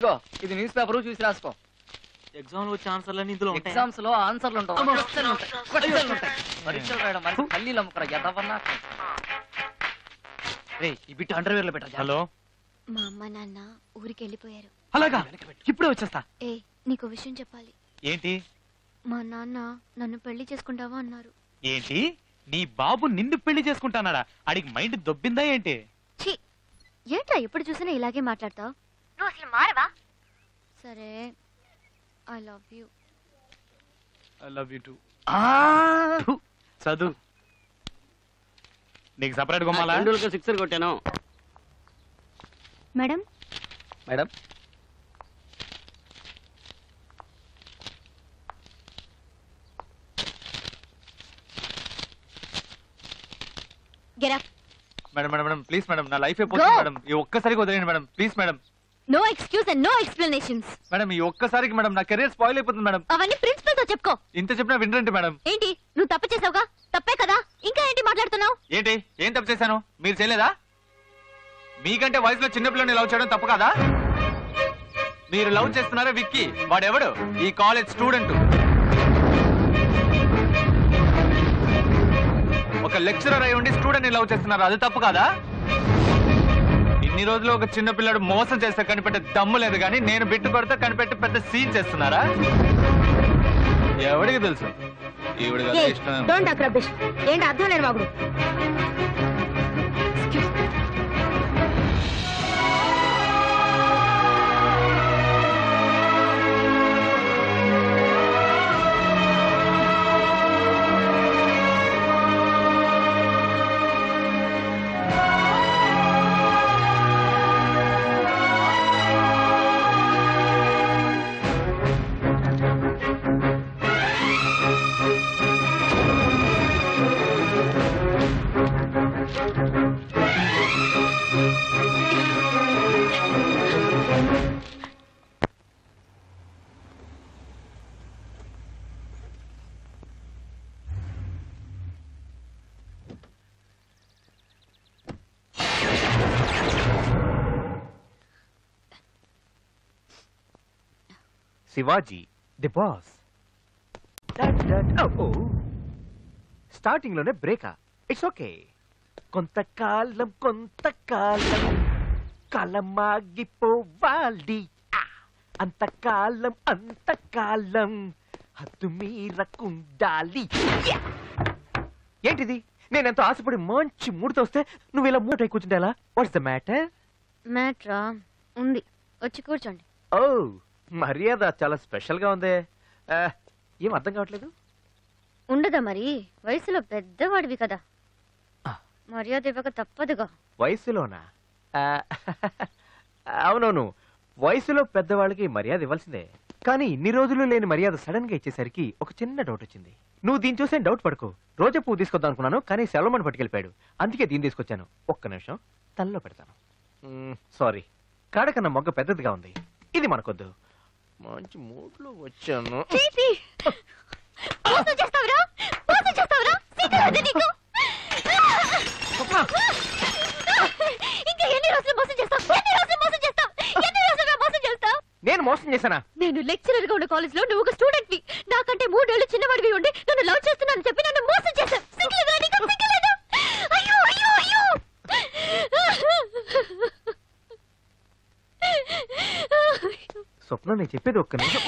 ఇదిగో ఇది news paper చూసి రాసుకో. ఎగ్జామ్ లో వచ్చే ఆన్సర్లు ఇందులో ఎగ్జామ్స్ లో ఆన్సర్లు ఉంటాయి, పరీక్షలు రాయడం మరి పల్లీలు అమ్ముకరా ఎదవన్నా. ఈ బిట్ అండర్వేర్ లో పెట్టా. హలో, మా అమ్మ నాన్న ఊరికి వెళ్ళిపోయారు. అలాగా? ఇప్పుడే వచ్చేస్తా. ఏ నీకు విషయం చెప్పాలి. ఏంటి? మా నాన్న నన్ను పెళ్లి చేసుకుంటావా అన్నారు. ఏంటి? నీ బాబు నిన్ను పెళ్లి చేసుకుంటానాడా? అడిగి మైండ్ దొబ్బిందా ఏంటి? ఛీ, ఏంట్రా ఎప్పుడు చూసినా ఇలాగే మాట్లాడతావు? నువ్వు అసలు మారవా? సరే, I love you. I love you too. చదువు. నీకు సపరేట్ కొమ్మాలా? 6 కొట్టాను. Madam madam get up. Madam madam madam please madam, నా లైఫ్ అయిపోతుంది మేడం. ఈ ఒక్కసారికి వదిలేండి madam please madam. No excuse and no explanations. Madam ఈ ఒక్కసారికి మేడం నా కెరీర్ స్పాయిల్ అయిపోతుంది మేడం. అవన్నీ ప్రిన్సిపల్ తో చెప్పుకో. ఇంత చెప్పినా వినరండి మేడం. ఏంటి నువ్వు తప్పు చేసావుగా? తప్పే కదా, ఇంకా ఏంటి మాట్లాడుతున్నావు? ఏంటి? ఏం తప్పు చేశాను? మీరు చేయలేదా? మీకంటే వయసులో చిన్నపిల్లని లవ్ చేయడం తప్పు కదా? మీరు లవ్ చేస్తున్నారా విక్కీ? వాడెవడు? ఈ కాలేజ్ స్టూడెంట్. ఒక లెక్చరర్ అయి ఉండి స్టూడెంట్ ని లవ్ చేస్తున్నారు, అది తప్పు కాదా? ఇన్ని రోజులు ఒక చిన్న పిల్లడు మోసం చేస్తే కనిపెట్టే దమ్ము లేదు, కానీ నేను బిట్టు కొడితే కనిపెట్టి పెద్ద సీన్ చేస్తున్నారా? ఎవడికి తెలుసు? ఈవిడ కదా ఇష్టం. Don't talk rubbish. ఏంటి అర్థం లేని వాగుడు? Shivaji the boss. స్టార్టింగ్ లోనే బ్రేకా? It's okay. కొంతకాలం కాలమాగిపోవాలి, అంతకాలం హద్దు మీరకుండాలి. ఏంటిది? నేనెంతో ఆశపడి మంచి మూడుతో వస్తే నువ్వు ఇలా మూట కూర్చుంటే ఎలా? What's the matter? మ్యాట్రా ఉంది, వచ్చి కూర్చోండి. ఓ, మర్యాద చాలా స్పెషల్ గా ఉంది. ఏం అర్థం కావట్లేదు. ఉండదా మరి? వయసులో పెద్దవాడివి కదా, మర్యాద ఇవ్వక తప్పదుగా. వయసులోనా? అవునవును, వయసులో పెద్దవాళ్ళకి మర్యాద ఇవ్వాల్సిందే. కానీ ఇన్ని రోజులు లేని మర్యాద సడన్ గా ఇచ్చేసరికి ఒక చిన్న డౌట్ వచ్చింది. నువ్వు దీని చూసే డౌట్ పడుకో. రోజా పువ్వు తీసుకొద్దాం అనుకున్నాను, కానీ సెలవుమని పట్టుకెళ్ళిపోయాడు. అందుకే దీన్ని తీసుకొచ్చాను. ఒక్క నిమిషం తల్లో పెడతాను. సారీ, కాడకన్నా మొగ్గ పెద్దదిగా ఉంది, ఇది మనకొద్దు. మంచి మూడ్లో వచ్చాను. నేను మోసం చేశానా? నేను లెక్చరర్ గా ఉన్న కాలేజ్ లో నువ్వు ఒక స్టూడెంట్ వి, నాకంటే 3 ఏళ్ళు చిన్నవాడివి ఉండి నన్ను లవ్ చేస్తున్నాను చెప్పి నన్ను మోసం చేశావు. అయ్యో అయ్యో అయ్యో. స్వప్న, నేను చెప్పేది ఒక్క నిమిషం.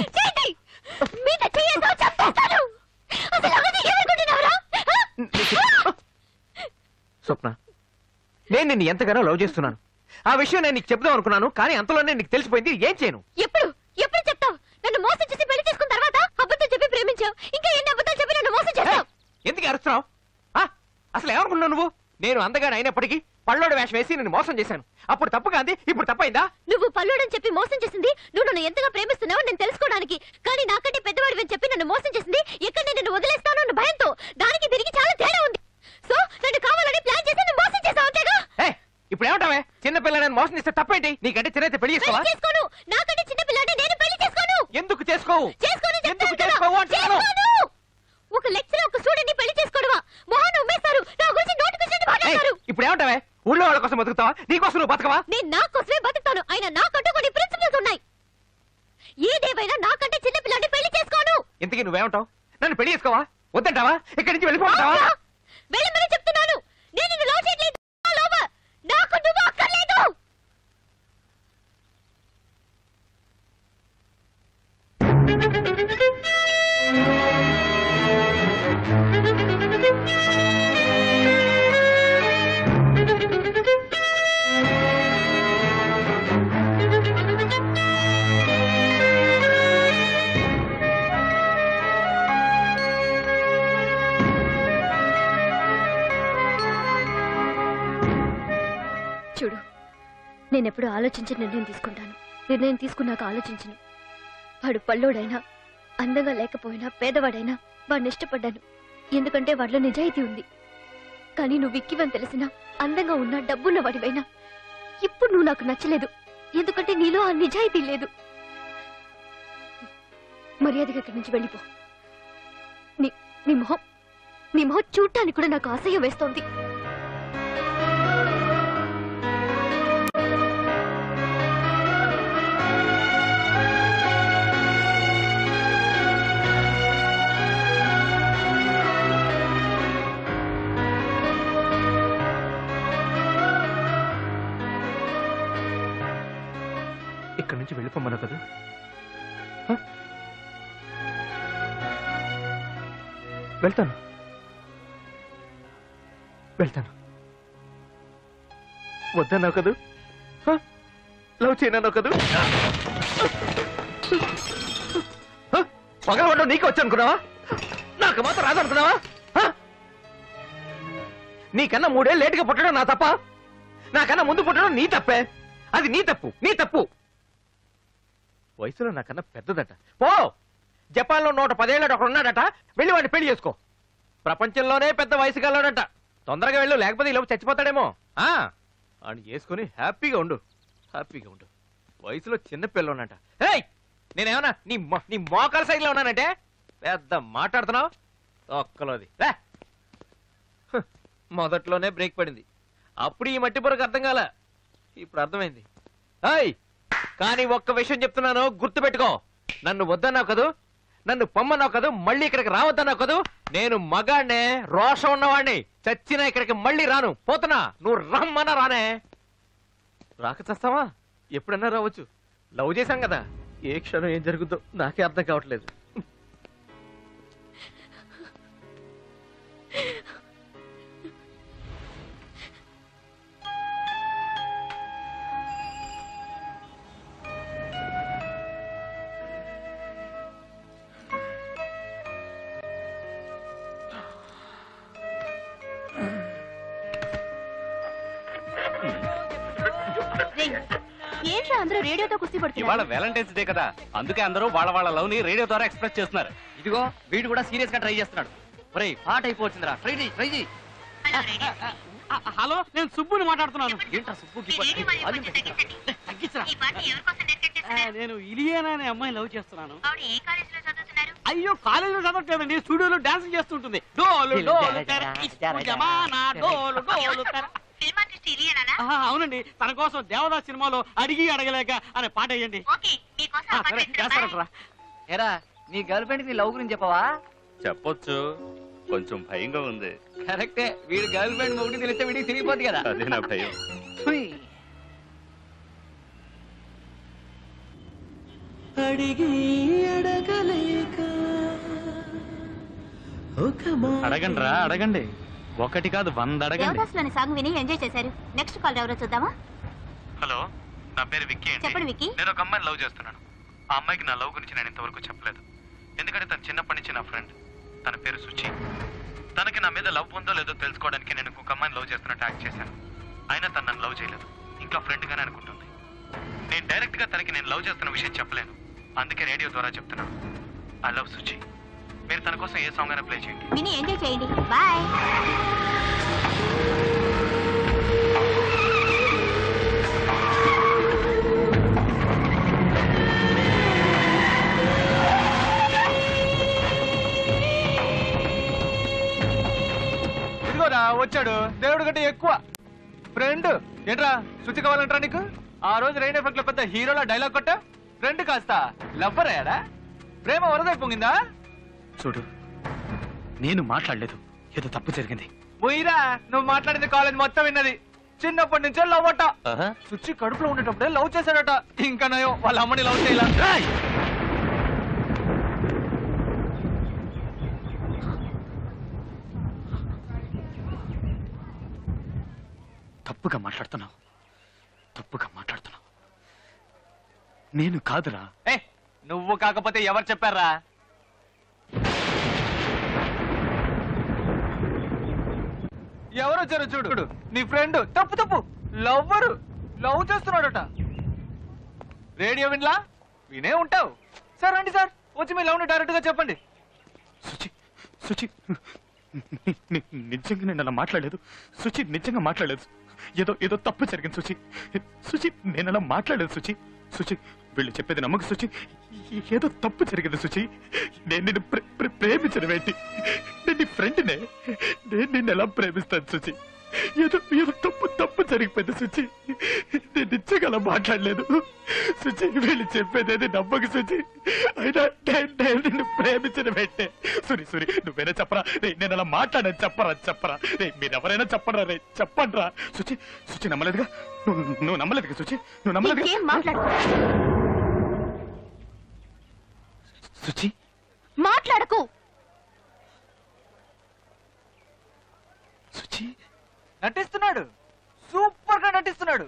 స్వప్న, నేను నిన్ను ఎంతగానో లవ్ చేస్తున్నాను. ఆ విషయం నేను నీకు చెప్దాం అనుకున్నాను, కానీ అంతలోనే నీకు తెలిసిపోయింది. ఏం చేయను? ఎప్పుడు చెప్తావు? నన్ను మోసం చేసి పెళ్లి చేసుకున్న తర్వాత అబద్ధం చెప్పి ప్రేమించావు, ఇంకా ఎన్ని అబద్ధాలు చెప్పి నన్ను మోసం చేస్తావు? ఎందుకు అరుస్తున్నావు? అసలు ఏమనుకున్నావు నువ్వు? నేను అందగానే అయినప్పటికీ పళ్ళోడు వేషం వేసి నేను మోసం చేశాను. అప్పుడు తప్పు కాంది, ఇప్పుడు తప్పైందా? నువ్వు పళ్ళోడని చెప్పి మోసం చేసింది నువ్వు నన్ను ఎంతగా ప్రేమిస్తున్నావు నేను తెలుసుకోవడానికి, కానీ నాకంటే పెద్దవాడివి అని చెప్పి నన్ను మోసం చేసింది ఎక్కడ నేను నిన్ను వదిలేస్తాను అన్న భయంతో. దానికి దీనికి చాలా తేడా ఉంది. సో నన్ను కావాలని ప్లాన్ చేసి నువ్వు మోసం చేసావు, అంతేగా? ఇప్పుడు ఏమంటావే? చిన్న పిల్లని మోసం చేస్తే తప్పేంటి? నీకంటే చిన్నైతే పెళ్లి చేసుకోవా? చేసుకోను. నాకంటే చిన్న పిల్లని నేను పెళ్లి చేసుకోను. ఎందుకు చేసుకోవు? ఎందుకు చేసుకోవు అంటున్నాను. ఒక లెక్చరర్ ఒక స్టూడెంట్ ని పెళ్లి చేసుకోవడమా? మొహాన్ని ఉమ్మేస్తారు, నా గురించి నోటికొచ్చినట్టు మాట్లాడతారు. ఇప్పుడు ఏమంటావే? ఊళ్ళో వాళ్ళ కోసం బతుకుతావా? నీ కోసం నువ్వు బతకవా? నేను నా కోసమే బతుకుతాను, అయినా నాకంటూ కొన్ని ప్రిన్సిపల్స్ ఉన్నాయి. ఏమైనా నాకంటే చిన్న పిల్లని పెళ్లి చేసుకోను. ఇంతకీ నువ్వేమంటావు? నన్ను పెళ్లి చేసుకోవా? వద్దంటావా? ఇక్కడి నుంచి వెళ్ళిపోతావా? వెళ్ళమని చెప్తున్నాను. నేను నిన్ను లవ్ చేయట్లేదు. నాకు నువ్వు అక్కర్లేదు. చూడు, నేనెప్పుడు ఆలోచించి నిర్ణయం తీసుకుంటాను. నిర్ణయం తీసుకున్నాక ఆలోచించను. వాడు పల్లోడైనా, అందంగా లేకపోయినా, పేదవాడైనా వాడిని ఇష్టపడ్డాను. ఎందుకంటే వాడిలో నిజాయితీ ఉంది. కానీ నువ్వు విక్కివని తెలిసినా, అందంగా ఉన్నా, డబ్బున్న వాడివైనా ఇప్పుడు నువ్వు నాకు నచ్చలేదు. ఎందుకంటే నీలో ఆ నిజాయితీ లేదు. మర్యాదగా ఇక్కడి నుంచి వెళ్ళిపో. నీ మొహం చూడటానికి కూడా నాకు అసహ్యం వేస్తోంది. ఇక్కడి నుంచి వెళ్ళిపోమన్నావు కదా? వెళ్తాను. వద్దన్నావు కదూ? లవ్ చేయనన్నావు కదూ? పగలవడం నీకు వచ్చి అనుకున్నావా? నాకు మాత్రం రాదనుకున్నావా? నీకన్నా 3 ఏళ్ళు లేటుగా పుట్టడం నా తప్ప? నాకన్నా ముందు పుట్టడం నీ తప్పే. అది నీ తప్పు. వయసులో నాకన్నా పెద్దదట. పో, జపాన్లో 110 ఏళ్ళ ఒకడు ఉన్నాడట. వెళ్ళి వాడిని పెళ్లి చేసుకో. ప్రపంచంలోనే పెద్ద వయసు గలవాడట. తొందరగా వెళ్ళు, లేకపోతే ఇలా చచ్చిపోతాడేమో. అని చేసుకుని హ్యాపీగా ఉండు. వయసులో చిన్న పిల్లన్నట. ఏయ్, నేనేమన్నా నీ మోకాల సైడ్లో ఉన్నానంటే పెద్ద మాట్లాడుతున్నావు. ఒక్కలోది మొదట్లోనే బ్రేక్ పడింది. అప్పుడు ఈ మట్టి పొరకు అర్థం కాల, ఇప్పుడు అర్థమైంది. కానీ ఒక్క విషయం చెప్తున్నాను, గుర్తు పెట్టుకో. నన్ను వద్దన్నావు కదూ, నన్ను పొమ్మన్నావు కదూ, మళ్ళీ ఇక్కడికి రావద్దన్నావు కదూ. నేను మగాడినే, రోషం ఉన్నవాడిని. చచ్చినా ఇక్కడికి మళ్ళీ రాను. పోతున్నా, నువ్వు రమ్మన్నా రానే. రాక చస్తావా? ఎప్పుడన్నా రావచ్చు. లవ్ చేశాం కదా, ఏ క్షణం ఏం జరుగుద్దో నాకే అర్థం కావట్లేదు. ఏంట్రా అందరూ రేడియోతో కుస్తీ పడుతున్నారు? ఇవాళ వ్యాలంటైన్స్ డే కదా, అందుకే అందరూ వాళ్ళ లవ్ ని రేడియో ద్వారా ఎక్స్ప్రెస్ చేస్తున్నారు. ఇదిగో వీడు కూడా సీరియస్ గా ట్రై చేస్తున్నాడు. ఒరేయ్, పాట అయిపోవచ్చిందిరా. ట్రై చేయి. హలో, నేను సుబ్బుని మాట్లాడుతున్నాను. ఏంట్రా సుబ్బుకి తగ్గించరా? నేను ఇలియానా అనే అమ్మాయి లవ్ చేస్తున్నాను. అయ్యో, కాలేజీలో చదవట్లేదండి, స్టూడియోలో డాన్స్ చేస్తుంటుంది. డోలు డోలు జమానా డోలు డోలు. అవునండి, తన కోసం దేవదాస్ సినిమాలో అడిగి అడగలేక అనే పాట వేయండి. ఏరా, నీ గర్ల్ ఫ్రెండ్ నీ లవ్ గురించి చెప్పవా? చెప్పొచ్చు, కొంచెం భయంగా ఉంది. కరెక్టే, వీడి గర్ల్ ఫ్రెండ్ మొగుడి తెలిస్తే వీడికి తిరిగిపోద్ది కదా. అదే నా భయం. అడగండి రా, అడగండి. ఒకటి కాదు 100 అడగండి. దేవదాసులోని సాంగ్ విని ఎంజాయ్ చేశారు. నెక్స్ట్ కాల్ ఎవరో చూద్దామా? హలో, నా పేరు విక్కీ అండి. చెప్పండి విక్కీ. నేను ఒక అమ్మాయిని లవ్ చేస్తున్నాను. ఆ అమ్మాయికి నా లవ్ గురించి నేను ఇంతవరకు చెప్పలేదు. ఎందుకంటే తను చిన్నప్పటి నుంచి నా ఫ్రెండ్. తన పేరు సుచి. తనకి నా మీద లవ్ ఉందో లేదో తెలుసుకోవడానికి నేను ఒక అమ్మాయిని లవ్ చేస్తున్నట్టు యాక్ట్ చేశాను. అయినా తను నన్ను లవ్ చేయలేదు, ఇంకా ఫ్రెండ్ గానే అనుకుంటుంది. నేను డైరెక్ట్ గా తనకి నేను లవ్ చేస్తున్న విషయం చెప్పలేను, అందుకే రేడియో ద్వారా చెప్తున్నాను. I love Suchi. మీరు తన కోసం ఏ సాంగ్ అయినా ప్లే చేయండి. విని ఎంజాయ్ చేయండి. బాయ్. ఇదిగోరా వచ్చాడు, దేవుడు కంటే ఎక్కువ ఫ్రెండ్. ఏంట్రా, శుచి కావాలంటారా నీకు? ఆ రోజు రైన్ ఎఫెక్ట్ లో పెద్ద హీరోలా డైలాగ్ కొట్టా. ఫ్రెండ్ కాస్త లవ్వర్ అయ్యాడా? ప్రేమ వరదై పొంగిందా? చూడు, నేను మాట్లాడలేదు, ఏదో తప్పు జరిగింది. పోయిరా, నువ్వు మాట్లాడింది కాలేజ్ మొత్తం విన్నది. చిన్నప్పటి నుంచే లవ్ అట. సుచి కడుపులో ఉండేటప్పుడే లవ్ చేశాడట. ఇంకా నయం వాళ్ళ అమ్మని లవ్ చేయాల. తప్పుగా మాట్లాడుతున్నావు. నేను కాదురా. నువ్వు కాకపోతే ఎవరు చెప్పారా? ఎవరు వచ్చారు చూడు. నీ ఫ్రెండ్ తప్పు లవ్వరు లవ్ చేస్తున్నాడట. రేడియో వినలా? వినే ఉంటావు. సార్ రండి సార్, వచ్చి మీ లవ్ ని డైరెక్ట్ గా చెప్పండి. సుచి నిజంగా నేను అలా మాట్లాడలేదు. సుచి నిజంగా మాట్లాడలేదు. ఏదో తప్పు జరిగింది సుచి నేను అలా మాట్లాడలేదు. సుచి వీళ్ళు చెప్పేది నమ్మకు సుచి. ఏదో తప్పు జరిగింది సుచి. నేను నిన్ను ప్రేమించడం ఏంటి? నేను నీ ఫ్రెండ్నే. నేను నిన్ను ఎలా ప్రేమిస్తాను సుచి? ఏదో తప్పు జరిగిపోయింది సుచి. నేను నిజంగా అలా మాట్లాడలేదు సుచి. వీళ్ళు చెప్పేది నమ్మకు సుచి. అయినా నేను నిన్ను ప్రేమించడం ఏంటే? సురి నువ్వేనా చెప్పరా? నేను అలా మాట్లాడాను. చెప్పరా మీరెవరైనా చెప్పరా? చెప్పండి రా. సుచి నమ్మలేదుగా? నువ్వు నమ్మలేదుగా సుచి? నువ్వు నమ్మలేదు. సుచి మాట్లాడకు. సుచి నటిస్తున్నాడు, సూపర్ గా నటిస్తున్నాడు.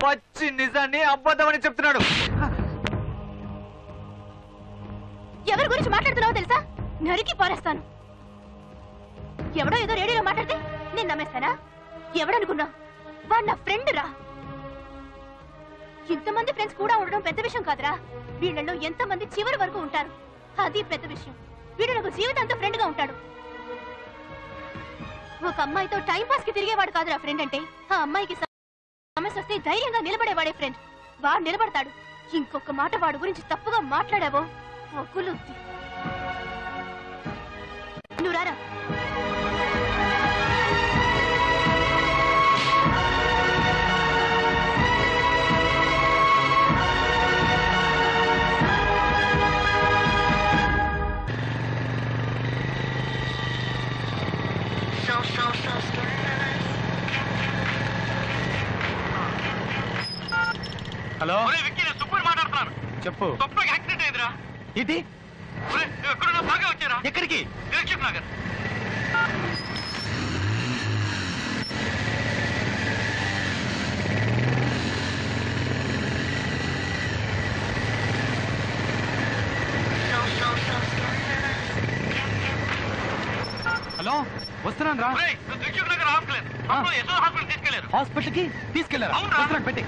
పచ్చి నిజాన్ని అబద్ధమని చెప్తున్నాడు. ఎవరి గురించి మాట్లాడుతున్నావో తెలుసా? నరికి పారేస్తాను. ఎవడో ఏదో రేడియోలో మాట్లాడితే నేను నమ్మేస్తానా? ఎవడనుకున్నా? వాడు నా ఫ్రెండ్ రా. ఇంతమంది ఫ్రెండ్స్ కూడా ఉండడం పెద్ద విషయం కాదురా. వీళ్ళలో ఎంతమంది చివరి వరకు ఉంటారు, అది పెద్ద విషయం. వీడు నాకు జీవితాంతం ఫ్రెండ్ గా ఉంటాడు. ఒక అమ్మాయితో టైం పాస్ కి తిరిగేవాడు కాదురా ఫ్రెండ్ అంటే. ఆ అమ్మాయికి సమస్య వస్తే ధైర్యంగా నిలబడేవాడే ఫ్రెండ్. వాడు నిలబడతాడు. ఇంకొక మాట వాడి గురించి తప్పుగా మాట్లాడావో ఒకులుద్ది. నువ్వు రారా. హలో విక్కీ, నేను సుబ్బుని మాట్లాడుతున్నాను. చెప్పు. గొప్పగా యాక్సిడెంట్ అయిందిరా. ఏంటి? నువ్వు ఎక్కడున్నా బాగా వచ్చారా? ఎక్కడికి? దిల్సుఖ్ నగర్. హలో, వస్తున్నాను రా. నువ్వు దిల్సుఖ్ నగర్ హాస్పిటల్ హాస్పిటల్ తీసుకెళ్లారు. హాస్పిటల్ కి తీసుకెళ్లారా? వస్తున్నాను, పెట్టి.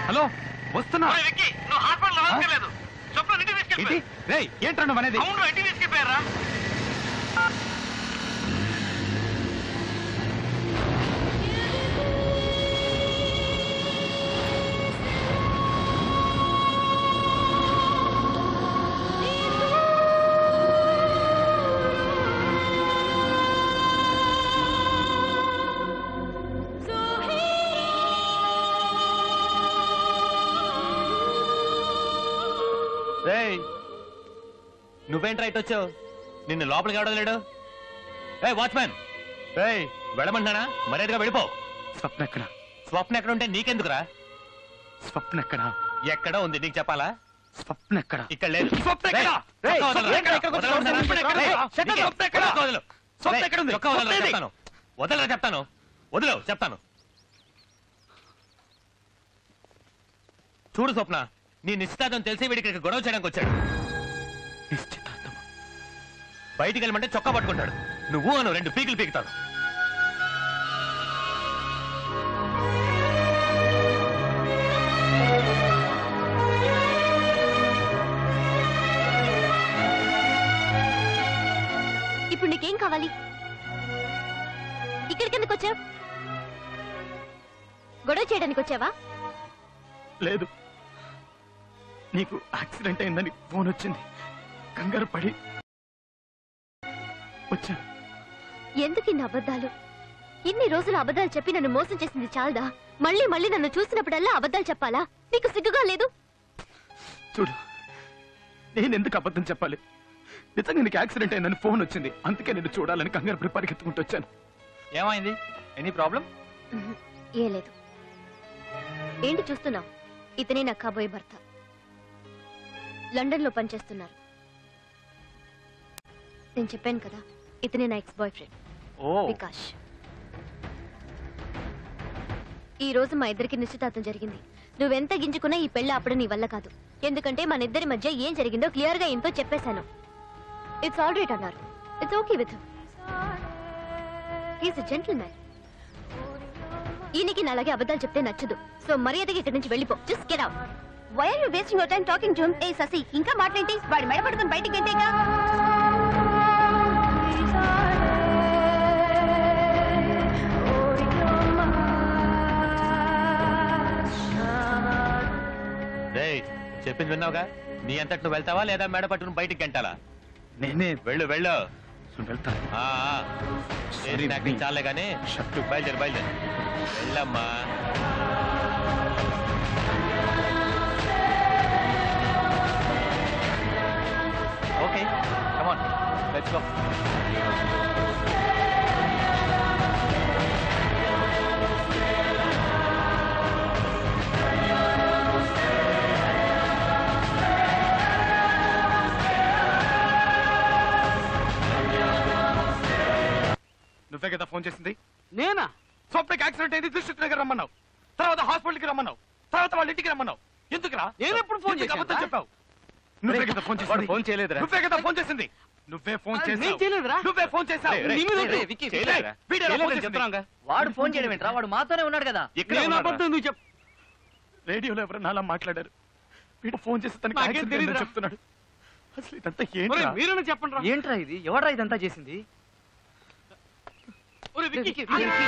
హలో, వస్తున్నా. విక్కీ, నువ్వు హాస్పిటల్ రావట్లేదు. స్వప్న ఇంటికి తీసుకెళ్ళి. ఏంట్రా నువ్వు అనేది? అవును, ఇంటికి తీసుకెళ్ళిపోయారా? నువ్వేంట్రా ఇటు వచ్చావు? నిన్ను లోపలికి ఎవడో లేడు. వాచ్మ్యాన్, వెళ్ళమంటున్నానా? మర్యాదగా వెళ్ళిపో. స్వప్న ఎక్కడ ఉంటే నీకెందుకురా? స్వప్న ఎక్కడ? ఎక్కడ ఉంది నీకు చెప్పాలా? స్వప్న ఎక్కడ? ఇక్కడ లేదు. వదలరా చెప్తాను. వదిలేవు చెప్తాను. చూడు స్వప్న, నీ నిశ్చితార్థం తెలిసి వీడికి ఇక్కడ గొడవ చేయడానికి వచ్చాడు. నిశ్చితార్థం? బయటికి వెళ్ళమంటే చొక్కా పట్టుకుంటాడు. నువ్వు అను 2 పీకులు పీకుతాను. ఇప్పుడు నీకేం కావాలి? ఇక్కడికి ఎందుకు వచ్చావు? గొడవ చేయడానికి వచ్చావా? లేదు, నీకు యాక్సిడెంట్ అయిందని ఫోన్ వచ్చింది, కంగారు పడి వచ్చాను. ఎందుకు ఇన్ని అబద్ధాలు? ఇన్ని రోజులు అబద్ధాలు చెప్పి నన్ను మోసం చేసింది చాలదా? మళ్ళీ మళ్ళీ నన్ను చూసినప్పుడల్లా అబద్ధాలు చెప్పాలా? నీకు సిగ్గుగా లేదు? చూడు, నేను ఎందుకు అబద్ధం చెప్పాలి? నిజంగా నీకు యాక్సిడెంట్ అయిందని ఫోన్ వచ్చింది, అందుకే నేను చూడాలని కంగారు పరిగెత్తుకుంటూ వచ్చాను. ఏమైంది? Any problem? ఏ లేదు. ఏంటి చూస్తున్నావు? ఇతనే నా కాబోయే భర్త. లండన్ లో పనిచేస్తున్నారు. నేను చెప్పాను కదా, ఇతనే నా ఎక్స్ బాయ్ ఫ్రెండ్ వికాష్. ఈ రోజు మా ఇద్దరికి నిశ్చితార్థం జరిగింది. నువ్వెంత గింజుకున్నా ఈ పెళ్లి ఆపడం నీ వల్ల కాదు. ఎందుకంటే మన ఇద్దరి మధ్య ఏం జరిగిందో క్లియర్ గా ఇంతో చెప్పేశాను. ఇట్స్ ఆల్ రైట్ అన్నారు. It's okay with him. He's a gentleman. ఈయనకి అలాగే అబద్ధాలు చెప్తే నచ్చదు. సో మర్యాదగా ఇక్కడి నుంచి వెళ్ళిపో. Just get out. Why are you wasting your time talking to him? ఏ ససి, ఇంకా మాట్లాడేంటి? వాడి మెడ పట్టుకొని బయటికి గెంటేగా. చెప్పింది విన్నావుగా? నీ అంతటి నువ్వు వెళ్తావా లేదా మెడ పట్టుకుని బయటికి గంటాలా? నేనే వెళ్ళు వెళ్ళు. వెళ్తాను. నాకు చాలే కానీ బయలుదేరు బయలుదేరు వెళ్ళమ్మా. Okay come on let's go. నువ్వే కదా ఫోన్ చేసింది? నేనా? స్వప్నకి యాక్సిడెంట్ అయింది, డిస్ట్రిక్ట్ దగ్గర రమ్మన్నావు, తర్వాత హాస్పిటల్కి రమ్మన్నావు, తర్వాత వాళ్ళ ఇంటికి రమ్మన్నావు. ఎందుకురా? నేను ఎప్పుడు ఫోన్ చేశాను? అబద్ధం చెప్పావు. నువ్వే కదా ఫోన్ చేసింది. ఫోన్ చేయలేదురా. నువ్వే కదా ఫోన్ చేసింది. నువ్వే ఫోన్ చేసావు. నేను చేయలేదురా. నువ్వే ఫోన్ చేసావు. వాడు ఫోన్ చేయడం ఏంట్రా? వాడు మాతోనే ఉన్నాడు కదా. నేను అబద్ధం ఎందుకు చెప్పు? రేడియోలో ఎవరన్నా అలా మాట్లాడారు. వీడు ఫోన్ చేసి తనకి నాకేం యాక్సిడెంట్ తెలీదురా. అయిందని చెప్తున్నాడు. అసలు ఇదంతా ఒరేయ్, ఏంట్రా? మీరైనా చెప్పండి రా. ఏంట్రా ఇది? ఎవడ్రా ఇదంతా చేసింది? ఒరేయ్, విక్కీ, విక్కీ.